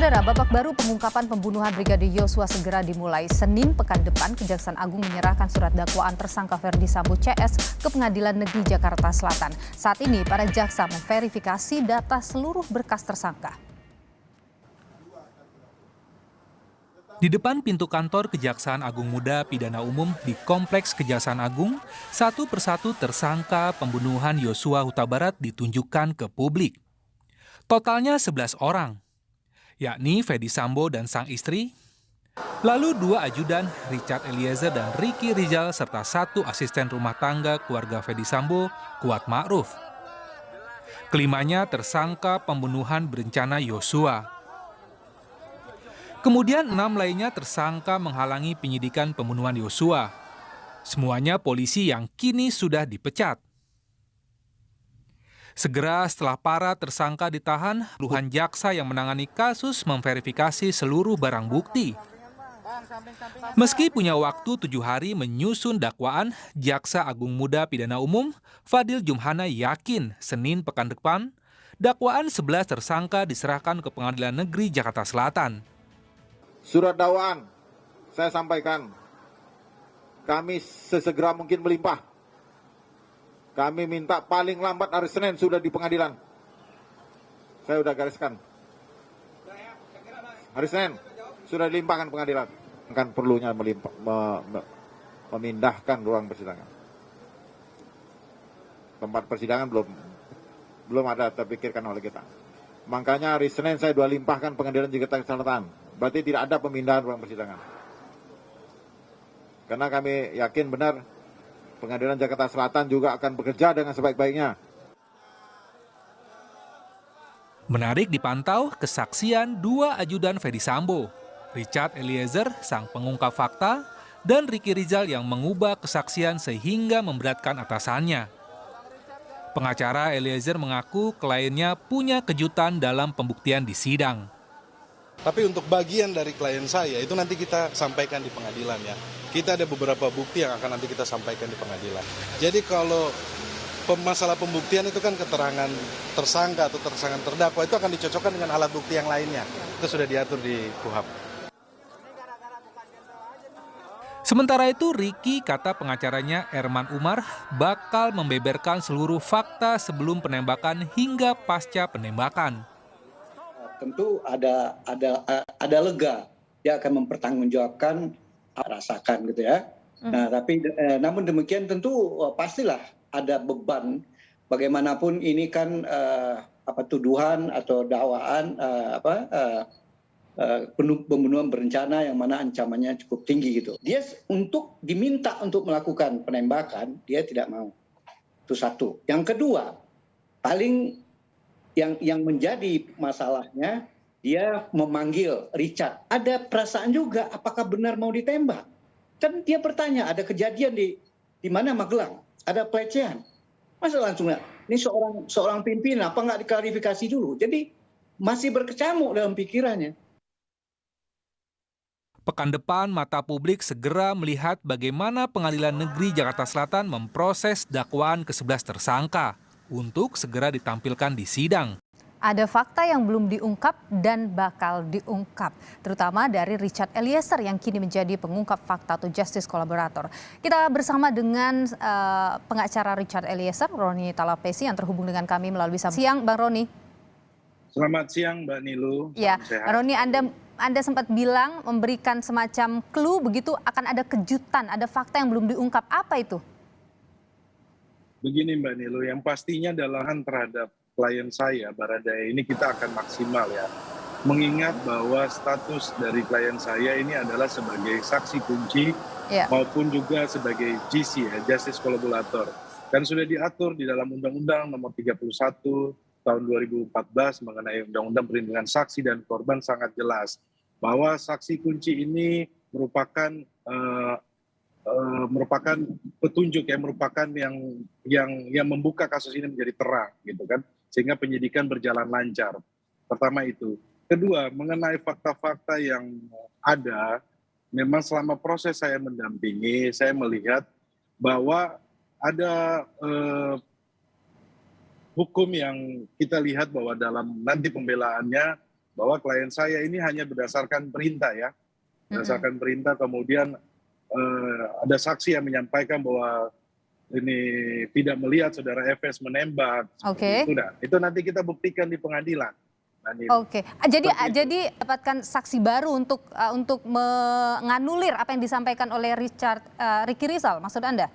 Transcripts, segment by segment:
Saudara, babak baru pengungkapan pembunuhan Brigadir Yosua segera dimulai. Senin pekan depan, Kejaksaan Agung menyerahkan surat dakwaan tersangka Ferdi Sambo CS ke Pengadilan Negeri Jakarta Selatan. Saat ini, para jaksa memverifikasi data seluruh berkas tersangka. Di depan pintu kantor Kejaksaan Agung Muda Pidana Umum di Kompleks Kejaksaan Agung, satu persatu tersangka pembunuhan Yosua Huta Barat ditunjukkan ke publik. Totalnya 11 orang, yakni Ferdi Sambo dan sang istri, lalu 2 ajudan Richard Eliezer dan Ricky Rizal serta 1 asisten rumah tangga keluarga Ferdi Sambo, Kuat Ma'ruf. Kelimanya tersangka pembunuhan berencana Yosua. Kemudian 6 lainnya tersangka menghalangi penyidikan pembunuhan Yosua. Semuanya polisi yang kini sudah dipecat. Segera setelah para tersangka ditahan, puluhan jaksa yang menangani kasus memverifikasi seluruh barang bukti. Meski punya waktu 7 hari menyusun dakwaan, Jaksa Agung Muda Pidana Umum Fadil Jumhana yakin Senin pekan depan, dakwaan 11 tersangka diserahkan ke Pengadilan Negeri Jakarta Selatan. Surat dakwaan, saya sampaikan, kami sesegera mungkin melimpah. Kami minta paling lambat hari Senin sudah di pengadilan. Saya sudah gariskan. Hari Senin sudah dilimpahkan pengadilan. Kan perlunya memindahkan ruang persidangan. Tempat persidangan belum ada terpikirkan oleh kita. Makanya hari Senin saya sudah limpahkan pengadilan Jakarta Selatan. Berarti tidak ada pemindahan ruang persidangan. Karena kami yakin benar Pengadilan Jakarta Selatan juga akan bekerja dengan sebaik-baiknya. Menarik dipantau kesaksian 2 ajudan Ferdi Sambo, Richard Eliezer, sang pengungkap fakta, dan Ricky Rizal yang mengubah kesaksian sehingga memberatkan atasannya. Pengacara Eliezer mengaku kliennya punya kejutan dalam pembuktian di sidang. Tapi untuk bagian dari klien saya, itu nanti kita sampaikan di pengadilan ya. Kita ada beberapa bukti yang akan nanti kita sampaikan di pengadilan. Jadi kalau masalah pembuktian itu kan keterangan tersangka atau tersangka terdakwa itu akan dicocokkan dengan alat bukti yang lainnya. Itu sudah diatur di KUHP. Sementara itu, Ricky, kata pengacaranya Erman Umar, bakal membeberkan seluruh fakta sebelum penembakan hingga pasca penembakan. Tentu ada lega, dia akan mempertanggungjawabkan rasakan gitu ya. Nah, tapi namun demikian tentu pastilah ada beban. Bagaimanapun ini kan tuduhan atau dakwaan pembunuhan berencana yang mana ancamannya cukup tinggi gitu. Dia diminta untuk melakukan penembakan, dia tidak mau. Itu satu. Yang kedua, paling yang menjadi masalahnya, dia memanggil Richard. Ada perasaan juga, apakah benar mau ditembak? Kan dia bertanya, ada kejadian di mana Magelang, ada pelecehan. Masa langsung, ini seorang pimpinan, apa nggak diklarifikasi dulu? Jadi masih berkecamuk dalam pikirannya. Pekan depan, mata publik segera melihat bagaimana Pengadilan Negeri Jakarta Selatan memproses dakwaan ke-11 tersangka untuk segera ditampilkan di sidang. Ada fakta yang belum diungkap dan bakal diungkap, terutama dari Richard Eliezer yang kini menjadi pengungkap fakta atau justice collaborator. Kita bersama dengan pengacara Richard Eliezer, Roni Talapesi, yang terhubung dengan kami melalui sambungan. Siang, Bang Roni. Selamat siang, Mbak Nilu. Ya, Bang Roni, Anda sempat bilang memberikan semacam clue begitu akan ada kejutan, ada fakta yang belum diungkap. Apa itu? Begini Mbak Nilu, yang pastinya dalam terhadap klien saya, Baradae, ini kita akan maksimal ya. Mengingat bahwa status dari klien saya ini adalah sebagai saksi kunci maupun juga sebagai GC ya, Justice Collaborator. Dan sudah diatur di dalam Undang-Undang Nomor 31 tahun 2014 mengenai Undang-Undang Perlindungan Saksi dan Korban sangat jelas bahwa saksi kunci ini merupakan petunjuk yang merupakan yang membuka kasus ini menjadi terang gitu kan, sehingga penyidikan berjalan lancar. Pertama itu. Kedua, mengenai fakta-fakta yang ada, memang selama proses saya mendampingi, saya melihat bahwa ada hukum yang kita lihat bahwa dalam nanti pembelaannya bahwa klien saya ini hanya berdasarkan perintah ya. Berdasarkan perintah, kemudian ada saksi yang menyampaikan bahwa ini tidak melihat saudara FS menembak. Oke. Itu nanti kita buktikan di pengadilan. Oke, jadi dapatkan saksi baru untuk menganulir apa yang disampaikan oleh Ricky Rizal, maksud Anda?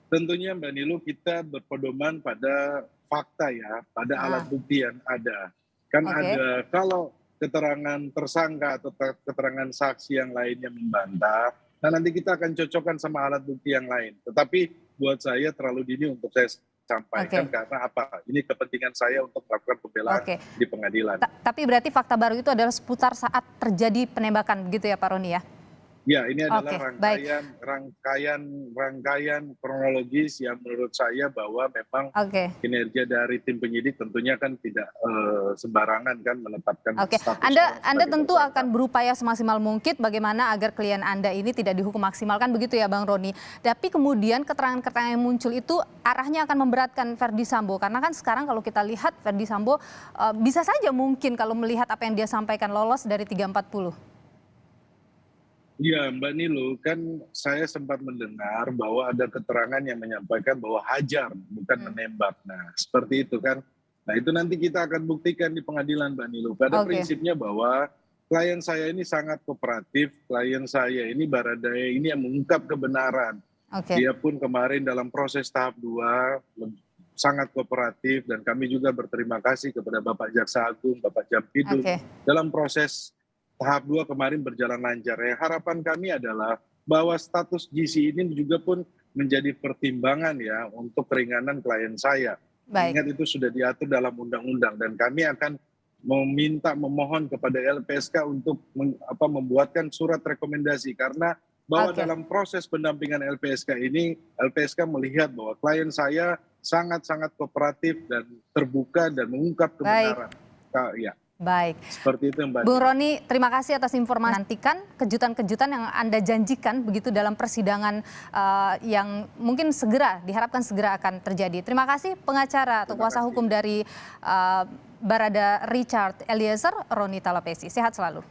Tentunya Mbak Nilu, kita berpedoman pada fakta ya, pada alat bukti yang ada. Kan ada, kalau keterangan tersangka atau keterangan saksi yang lainnya membantah, nah nanti kita akan cocokkan sama alat bukti yang lain. Tetapi buat saya terlalu dini untuk saya sampaikan karena apa? Ini kepentingan saya untuk melakukan pembelaan di pengadilan. Tapi berarti fakta baru itu adalah seputar saat terjadi penembakan begitu ya Pak Roni ya? Ya, ini adalah rangkaian kronologis yang menurut saya bahwa memang kinerja dari tim penyidik tentunya kan tidak sembarangan kan menetapkan status. Anda tentu akan berupaya semaksimal mungkin bagaimana agar klien Anda ini tidak dihukum maksimal kan begitu ya Bang Roni. Tapi kemudian keterangan-keterangan yang muncul itu arahnya akan memberatkan Verdi Sambo karena kan sekarang kalau kita lihat Verdi Sambo bisa saja mungkin kalau melihat apa yang dia sampaikan lolos dari 340. Iya Mbak Nilu, kan saya sempat mendengar bahwa ada keterangan yang menyampaikan bahwa hajar bukan menembak. Nah seperti itu kan. Nah itu nanti kita akan buktikan di pengadilan Mbak Nilu. Pada prinsipnya bahwa klien saya ini sangat kooperatif, klien saya ini Baradae ini yang mengungkap kebenaran. Dia pun kemarin dalam proses tahap 2 sangat kooperatif dan kami juga berterima kasih kepada Bapak Jaksa Agung, Bapak Jampidum dalam proses tahap 2 kemarin berjalan lancar. Ya, harapan kami adalah bahwa status GC ini juga pun menjadi pertimbangan ya untuk keringanan klien saya. Ingat itu sudah diatur dalam undang-undang dan kami akan memohon kepada LPSK untuk membuatkan surat rekomendasi karena bahwa dalam proses pendampingan LPSK ini LPSK melihat bahwa klien saya sangat-sangat kooperatif dan terbuka dan mengungkap kebenaran. Baik. Seperti itu Mbak. Bung Roni, terima kasih atas informasi. Nantikan kejutan-kejutan yang Anda janjikan begitu dalam persidangan yang mungkin diharapkan segera akan terjadi. Terima kasih pengacara atau kuasa hukum dari Barada Richard Eliezer, Roni Talapesi. Sehat selalu.